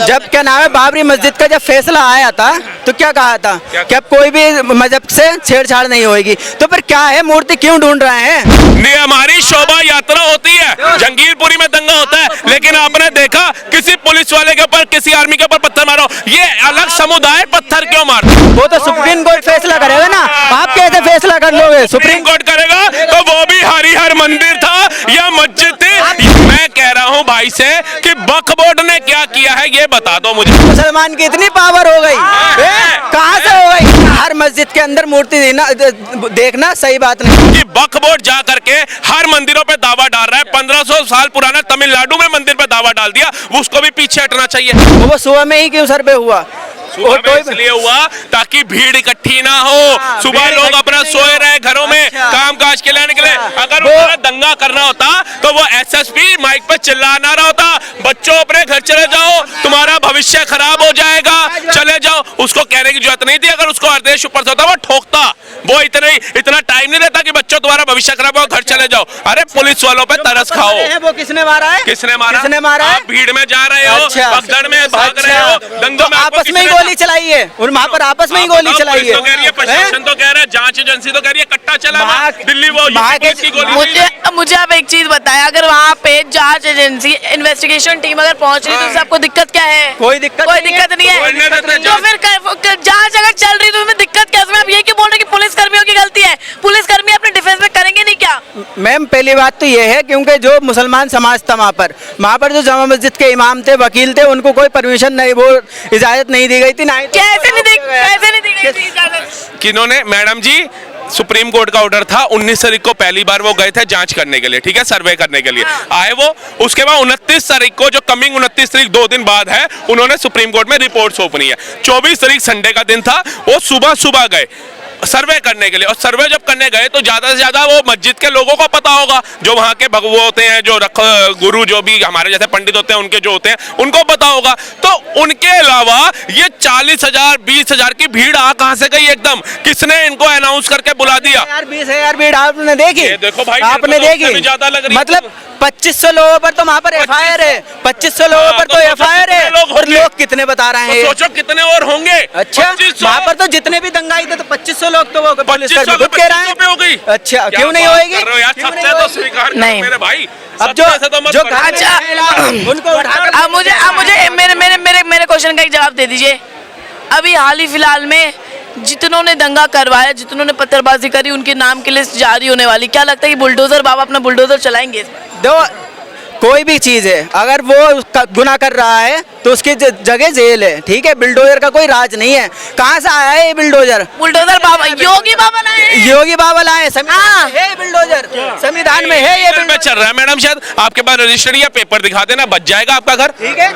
जब क्या नाम है बाबरी मस्जिद का जब फैसला आया था तो क्या कहा था कि अब कोई भी मजहब से छेड़छाड़ नहीं होगी, तो फिर क्या है मूर्ति क्यों ढूंढ रहे हैं? नहीं, हमारी शोभा यात्रा होती है, जंगीरपुरी में दंगा होता है, लेकिन आपने देखा किसी पुलिस वाले के ऊपर किसी आर्मी के ऊपर पत्थर मारो, ये अलग समुदाय पत्थर क्यों मारते? वो तो सुप्रीम कोर्ट फैसला करेगा ना, आप कैसे फैसला कर लोगे? सुप्रीम कोर्ट करेगा तो वो भी हरिहर मंदिर था या मस्जिद थी? मैं कह रहा हूँ भाई से कि वक्फ बोर्ड ने क्या किया है ये बता दो मुझे। मुसलमान की इतनी पावर हो गई, कहाँ से हो गई? हर मस्जिद के अंदर मूर्ति देखना सही बात नहीं कि वक्फ बोर्ड जा करके हर मंदिरों पे दावा डाल रहा है। 1500 साल पुराना तमिलनाडु में मंदिर पे दावा डाल दिया, उसको भी पीछे हटना चाहिए। वो सुबह में ही क्यों सर पे हुआ? इसलिए हुआ ताकि भीड़ इकट्ठी ना हो, सुबह लोग अपना सोए रहे घरों में काम काज के लिए निकले। अगर वो दंगा करना होता तो वो एसएसपी माइक पे चिल्ला ना रहा होता, बच्चों अपने घर चले जाओ, तुम्हारा भविष्य खराब हो जाएगा, चले जाओ। उसको कहने की जरूरत नहीं थी, अगर उसको आदेश ऊपर से होता वो ठोकता। वो इतना टाइम नहीं देता कि बच्चों तुम्हारा भविष्य खराब हो, घर चले जाओ। अरे पुलिस वालों पे तरस खाओ। वो किसने मारा है? किसने मारा? आप भीड़ में जा रहे हो, भगदड़ में भाग रहे हो, दंगों में आपस में ही गोली चलाई है, और वहाँ पर आपस में ही गोली चलाई है। प्रशासन तो कह रहा है, जांच एजेंसी तो कह रही है कट्टा चला दिल्ली, वो की गोली। मुझे आप एक चीज बताएं, अगर वहाँ पे जांच एजेंसी इन्वेस्टिगेशन टीम अगर पहुँच रही तो उससे आपको दिक्कत क्या है? कोई दिक्कत नहीं है। तो फिर जांच अगर चल रही तो उसमें दिक्कत क्या है? आप ये क्यों बोल रहे हैं कि पुलिस कर्मियों की गलती है? पुलिस कर्मी अपने डिफेंस में करेंगे नहीं क्या? मैम पहली बात तो ये है क्योंकि जो मुसलमान समाज था वहाँ पर जो जामा मस्जिद के इमाम थे, वकील थे, उनको कोई परमिशन नहीं, वो इजाजत नहीं दी गई थी। कैसे नहीं दी गई थी इजाजत? किन्होंने? मैडम जी, सुप्रीम कोर्ट का ऑर्डर था, 19 तारीख को पहली बार वो गए थे जांच करने के लिए, ठीक है, सर्वे करने के लिए आए वो। उसके बाद 29 तारीख को, जो कमिंग 29 तारीख 2 दिन बाद है, उन्होंने सुप्रीम कोर्ट में रिपोर्ट सौंपनी है। 24 तारीख संडे का दिन था, वो सुबह गए सर्वे करने के लिए, और सर्वे जब करने गए तो ज्यादा से ज्यादा वो मस्जिद के लोगों को पता होगा, जो वहाँ के भगवो होते हैं, जो गुरु, जो भी हमारे जैसे पंडित होते हैं, उनके जो होते हैं उनको पता होगा। तो उनके अलावा ये 40,000 20,000 की भीड़ आ कहाँ से गई? एकदम किसने इनको अनाउंस करके बुला दिया? 20,000 भीड़ आपने देखी? देखो भाई, आपने देखी? ज्यादा लग रही, मतलब 2500 लोगों पर तो वहाँ पर एफआईआर है, 2500 लोगों पर तो एफआईआर है, और लोग कितने बता रहे हैं? सोचो कितने और होंगे। अच्छा, वहाँ पर तो जितने भी दंगाई थे तो 2500 लोग तो वो पुलिस कर्मी खुद कह रहे हैं। हो गई। अच्छा, क्यों नहीं होएगी? तो स्वीकार नहीं मेरे भाई, अब जो अच्छा उनको अब मुझे मेरे क्वेश्चन का एक जवाब दे दीजिए। अभी हाल ही फिलहाल में जितनों ने दंगा करवाया, जितनों ने पत्थरबाजी करी, उनके नाम की लिस्ट जारी होने वाली, क्या लगता है कि बुलडोजर बाबा अपना बुलडोजर चलाएंगे? कोई भी चीज है, अगर वो गुनाह कर रहा है तो उसकी जगह जेल है, ठीक है? बिल्डोजर का कोई राज नहीं है। कहाँ से आया है ये बिल्डोजर? बुलडोजर बाबा योगी बाबा लाए हैं। योगी बाबा लाए, संविधान है बिल्डोजर, संविधान में है ये में चल रहा है। मैडम शायद आपके पास रजिस्टर या पेपर दिखा देना, बच जाएगा आपका घर। ठीक है,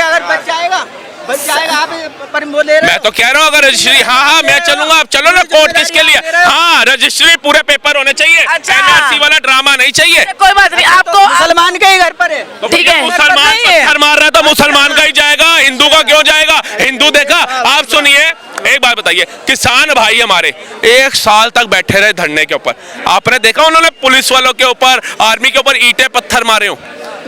अगर बच जाएगा आप पर बोले रहे। मैं तो कह रहा हूँ अगर रजिस्ट्री, हाँ मैं चलूंगा, आप चलो ना कोर्ट, किसके लिए? हाँ, रजिस्ट्री पूरे पेपर होने चाहिए, एनआरसी वाला ड्रामा नहीं चाहिए। कोई बात नहीं, आपको मुसलमान के ही घर पर है, ठीक है? मुसलमान पत्थर मार रहा है तो मुसलमान का ही जाएगा, हिंदू का क्यों जाएगा? हिंदू देखा? आप सुनिए, एक बात बताइए, किसान भाई हमारे 1 साल तक बैठे रहे धरने के ऊपर, आपने देखा उन्होंने पुलिस वालों के ऊपर, आर्मी के ऊपर ईंटें पत्थर मारे हो?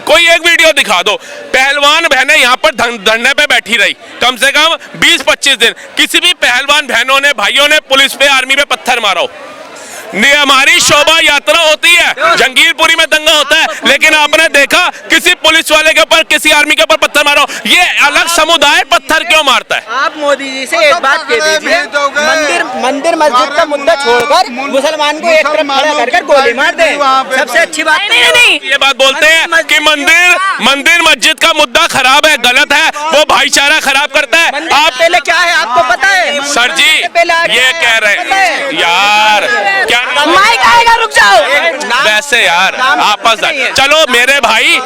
कोई एक वीडियो दिखा दो। पहलवान बहनें यहाँ पर धरने पे बैठी रही कम से कम 20-25 दिन, किसी भी पहलवान बहनों ने, भाइयों ने पुलिस पे, आर्मी पे पत्थर मारा हो? नहीं, हमारी शोभा यात्रा होती है, जंगीरपुरी में दंगा होता है, लेकिन आपने देखा किसी पुलिस वाले के ऊपर, किसी आर्मी के ऊपर पत्थर मारो, ये अलग समुदाय पत्थर क्यों मारता है? आप मोदी जी से एक बात कह दीजिए, मंदिर मस्जिद का मुद्दा छोड़कर मुसलमान को एक तरफ खड़ा कर गोली मार दे, सबसे अच्छी बात। नहीं, ये बात बोलते हैं कि मंदिर मस्जिद का मुद्दा खराब है, गलत है, वो भाईचारा खराब करता है। आप पहले क्या है आपको पता है? सर जी ये कह रहे हैं यार, क्या माइक आएगा, रुक जाओ। वैसे यार आपस चलो, मेरे भाई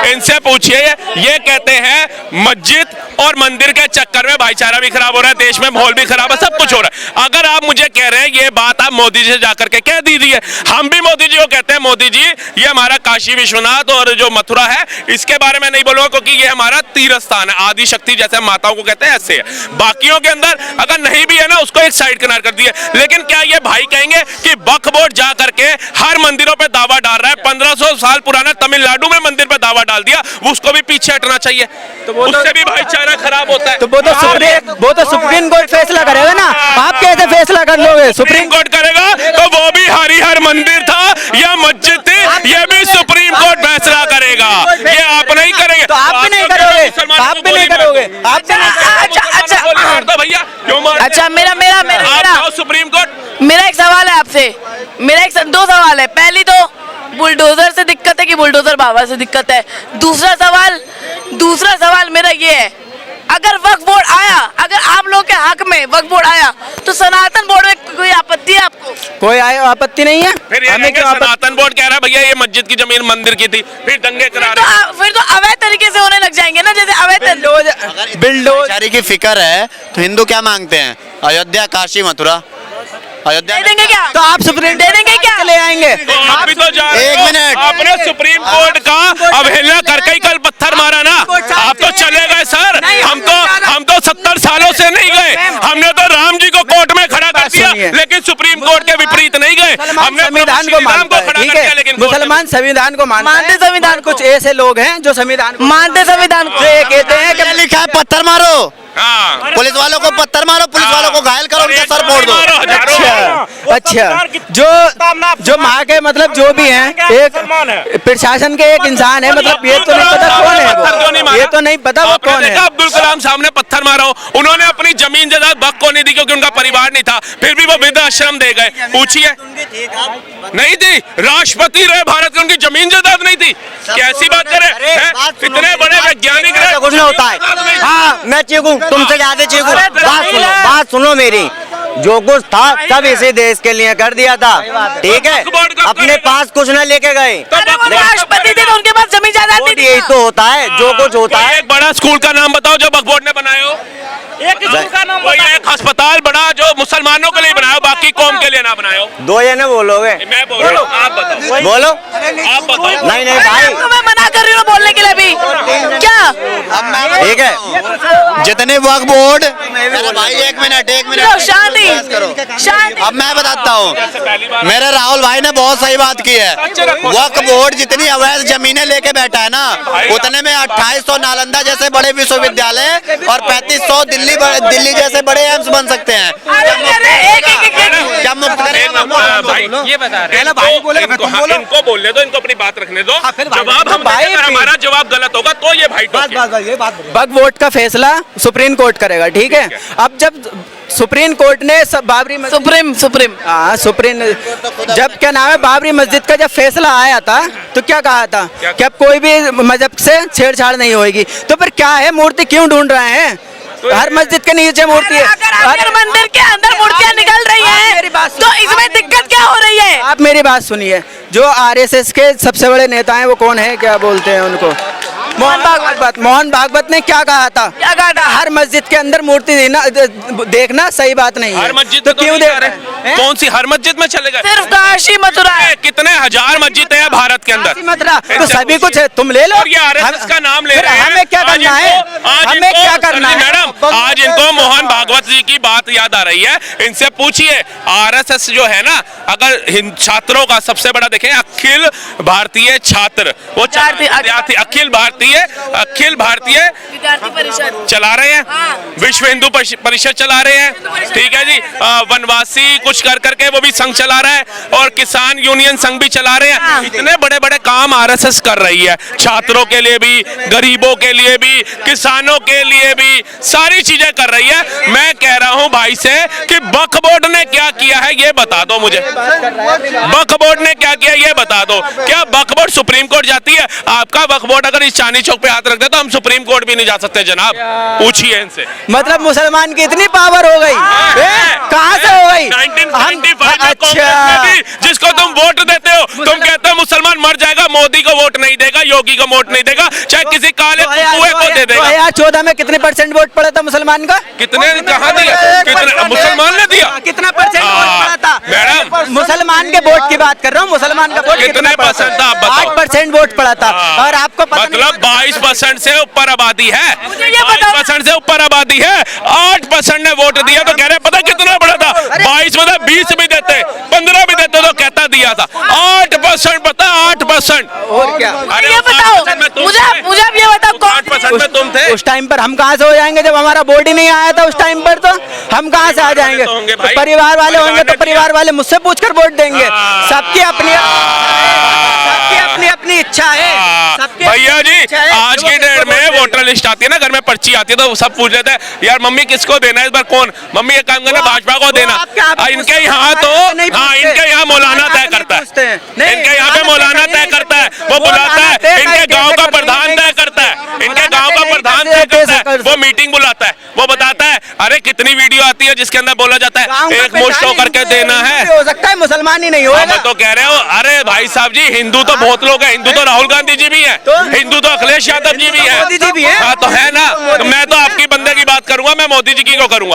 इनसे पूछिए, ये कहते हैं मस्जिद और मंदिर के चक्कर में भाईचारा भी खराब हो रहा है, देश में माहौल भी खराब है, सब कुछ हो रहा है। अगर आप मुझे कह रहे हैं ये बात आप मोदी जी से जाकर के कह दीजिए, हम भी मोदी जी को कहते हैं, मोदी जी ये हमारा काशी विश्वनाथ और जो मथुरा है इसके बारे में नहीं बोलूंगा, क्योंकि ये हमारा तीर्थ स्थान है, आदि शक्ति जैसे माताओं को कहते हैं ऐसे है। बाकियों के अंदर अगर नहीं भी है ना, उसको एक साइड किनार कर दिए। लेकिन क्या ये भाई कहेंगे कि वक्फ बोर्ड जा करके हर मंदिरों पे दावा डाल रहा है। 1500 साल पुराना तमिलनाडु में मंदिर पे दावा डाल दिया, उसको भी पीछे हटना चाहिए। तो वो उससे भी भाईचारा खराब होता है। तो वो तो सुप्रीम कोर्ट फैसला करेगा ना, आप कैसे फैसला कर लोगे? सुप्रीम कोर्ट करेगा तो वो भी हरिहर मंदिर था या मस्जिद थी, ये भी सुप्रीम कोर्ट फैसला करेगा, ये आप नहीं करेंगे। तो आप भी नहीं करोगे, आप भी नहीं करोगे, आप भी नहीं अच्छा भैया क्यों मार? अच्छा आप जाओ सुप्रीम कोर्ट। मेरा एक सवाल है आपसे, दो सवाल है। पहली तो बुलडोजर से दिक्कत है कि बुलडोजर बाबा से दिक्कत है? दूसरा सवाल मेरा ये है, अगर वक्फ बोर्ड आया, अगर आप लोग के हक में वक्फ बोर्ड आया तो सनातन बोर्ड में कोई आपत्ति है आपको? कोई आपत्ति नहीं है। फिर ये हमें क्यों सनातन बोर्ड कह रहा है भैया ये मस्जिद की जमीन मंदिर की थी, फिर दंगे करा रहे फिर तो अवैध तरीके से होने लग जाएंगे ना, जैसे अवैध बिल्डोजर की फिक्र है तो हिंदू क्या मांगते हैं? अयोध्या, काशी, मथुरा। अयोध्या दे देंगे क्या? तो आप सुप्रीम दे देंगे क्या? ले आएंगे? तो आप भी तो जा रहे एक हो। मिनट। आपने सुप्रीम कोर्ट का अवहेलना करके ही कल पत्थर मारा ना, आप तो चले गए सर। हम तो 70 सालों से नहीं गए, हमने तो राम जी को कोर्ट में खड़ा कर दिया, लेकिन सुप्रीम कोर्ट के विपरीत नहीं गए। हमने संविधान को मानते हैं, ठीक है, मुसलमान संविधान को मानते संविधान। कुछ ऐसे लोग हैं जो संविधान मानते संविधान को, ये कहते हैं कि क्या लिखा है? पत्थर मारो, हाँ। पुलिस वालों को पत्थर मारो, पुलिस वालों को घायल करो, उनका सर फोड़ दो। अच्छा, जो माँ के मतलब जो भी हैं, एक प्रशासन के एक इंसान है, मतलब ये तो नहीं पता कौन है वो, ये तो नहीं पता वो कौन है। अब्दुल कलाम साहब ने पत्थर मारा हो, उन्होंने अपनी जमीन जायदाद वक्फ को नहीं दी क्योंकि उनका परिवार नहीं था, फिर भी वो वृद्धाश्रम दे गए। पूछिए, नहीं थी, राष्ट्रपति रहे भारत के, उनकी जमीन जायदाद नहीं थी। कैसी बात करे, इतने बड़े वैज्ञानिक रहे। कुछ नहीं होता है। हाँ, मैं चीकू, तुमसे ज्यादा चीकू। बात सुनो मेरी, जो कुछ था सब इसी देश के लिए कर दिया था, ठीक है, अपने पास कुछ न लेके गए। राष्ट्रपति थे तो उनके पास जमीन जायदाद नहीं थी। यही तो होता है, जो कुछ होता है। एक बड़ा स्कूल का नाम बताओ जो वक्फ बोर्ड ने बनाए हो। कोई एक अस्पताल बड़ा जो मुसलमानों के लिए बनाया, बाकी कौम के लिए ना बनाए हो। दो जने बोलोगे? मैं बोल रहा हूँ, आप बताओ। बोलो। आप बताओ। नहीं भाई, आपको मैं मना कर रही हूँ बोलने के लिए भी। क्या? ठीक है, जितने वक्फ बोर्ड, मेरा भाई एक मिनट शांति, शांति। अब मैं बताता हूँ, मेरे राहुल भाई ने बहुत सही बात की है। वक्फ बोर्ड जितनी अवैध जमीनें लेके बैठा है ना, उतने में 2800 नालंदा जैसे बड़े विश्वविद्यालय और 3500 दिल्ली जैसे बड़े एम्स बन सकते हैं। क्या मुफ्त करेगा? भाई ये बता रहे हैं, इनको बोलने दो, इनको अपनी बात रखने दो। जवाब हम भाई, अगर हमारा जवाब गलत होगा तो ये भाई वक्फ बोर्ड का फैसला सुप्रीम कोर्ट करेगा, ठीक है। अब जब सुप्रीम कोर्ट ने बाबरी सुप्रीम सुप्रीम जब क्या नाम है बाबरी मस्जिद का जब फैसला आया था तो क्या कहा था कि अब कोई भी मजहब से छेड़छाड़ नहीं होगी, तो फिर क्या है, मूर्ति क्यों ढूंढ रहे हैं? हर मस्जिद के नीचे मूर्ति है। अगर मंदिर के अंदर मूर्तियां निकल रही हैं तो इसमें दिक्कत क्या हो रही है? आप मेरी बात सुनिए, जो आरएसएस के सबसे बड़े नेता हैं वो कौन है, क्या बोलते हैं उनको, मोहन भागवत ने क्या कहा था? हर मस्जिद के अंदर मूर्ति देखना सही बात नहीं है। हर मस्जिद तो में क्यों नहीं दे जा रहे? कौन सी हर मस्जिद में चले गए? सिर्फ काशी मथुरा है। कितने हजार मस्जिद है भारत के अंदर? मथुरा तो सभी कुछ है, तुम ले लो। और ये आरएसएस का नाम ले रहे हैं। हमें क्या करना है? हमें क्या करना है? मैडम, आज इनको मोहन भागवत जी की बात याद आ रही है, इनसे पूछिए। आरएसएस जो है ना, अगर छात्रों का सबसे बड़ा देखें, अखिल भारतीय छात्र, वो विद्यार्थी अखिल भारतीय विद्यार्थी परिषद चला रहे हैं, विश्व हिंदू परिषद चला रहे हैं, ठीक है जी। वनवासी कुछ कर करके वो भी संघ चला रहा है, और किसान यूनियन संघ भी चला रहे हैं। इतने बड़े बड़े काम आरएसएस कर रही है, छात्रों के लिए भी, गरीबों के लिए भी, किसानों के लिए भी, सारी चीजें कर रही है। मैं कह रहा हूं भाई से कि वक्फ बोर्ड ने क्या किया है ये बता दो मुझे। वक्फ बोर्ड ने क्या किया ये बता दो। क्या वक्फ बोर्ड सुप्रीम कोर्ट जाती है? आपका वक्फ बोर्ड अगर इस चांदनी चौक पे हाथ रख दे तो हम सुप्रीम कोर्ट भी नहीं जा सकते जनाब, पूछिए इनसे। मतलब मुसलमान की इतनी पावर हो गई, कहाँ से हो गई? 1995 में कांग्रेस में भी, जिसको तुम वोट देते हो, तुम कहते हो मुसलमान मर जाएगा, मोदी को वोट नहीं देगा, योगी को वोट नहीं देगा, चाहे किसी काले कुएं को दे देगा। 2014 में कितने % वोट पड़ा था मुसलमान का? कितने, कहाँ दिया? कितने मुसलमान ने दिया? कितना % वोट पड़ा था? मैडम, मुसलमान के वोट की बात कर रहा हूँ, मुसलमान का वोट कितने परसेंट था आप बताओ? 8% वोट पड़ा था, और आपको मतलब 22% से ऊपर आबादी है, मुझे ये बताओ। 22% से ऊपर आबादी है, 8% ने वोट दिया, तो कह रहे पता कितना बड़ा था? 22 में 20 भी देते, 15 भी देते तो कहता दिया था। 8% पता, 8%। और क्या? अरे ये बताओ, 8% में तुम मुझे थे। मुझे अब ये बताओ, कौन 8% में तुम थे। उस टाइम पर हम कहाँ से हो जाएंगे जब हमारा वोट ही नहीं आया था उस टाइम पर, तो हम कहाँ से आ जाएंगे? तो होंगे भाई। तो परिवार वाले होंगे तो परिवार ने परिवार वाले मुझसे पूछकर वोट देंगे। हाँ। सबकी अपनी अपनी इच्छा है। सबकी भैया अपनी जी, इच्छा है। आज जो की डेट वोट में देंगे। वोटर लिस्ट आती है ना, घर में पर्ची आती है तो सब पूछ लेते हैं यार मम्मी किसको देना है इस बार, कौन मम्मी एक काम करना, वो भाजपा को वो देना। आपके यहाँ पे इनके पूछते यहाँ हैं, तो नहीं हाँ, पूछते। इनके यहाँ मौलाना हमारे तय यहाँ पे करता नहीं पूछते है। हैं। नहीं, इनके यहाँ पे हमारे मौलाना यहाँ पे तय करता है, वो वो बुलाता है, तय इनके कैसे गांव का करते प्रधान हैं? तय करता है, इनके मौलाना गांव का तय प्रधान कैसे तय करता कर है, वो मीटिंग बुलाता है, वो बताता है अरे कितनी वीडियो आती है जिसके अंदर बोला जाता गाँव है का एक मुश्त पहचान होकर के हिंदू देना है। हिंदू भी हो सकता है, मुसलमान ही नहीं हाँ, होगा। मैं तो कह रहे हो, अरे भाई साहब जी, हिंदू तो बहुत लोग हैं, हिंदू तो राहुल गांधी जी भी हैं, हिंदू तो अखिलेश यादव जी भी हैं, मोदी जी भी हैं। हाँ तो है ना। तो मैं तो आपकी बंदे की बात करूंगा, मैं मोदी जी की को करूंगा।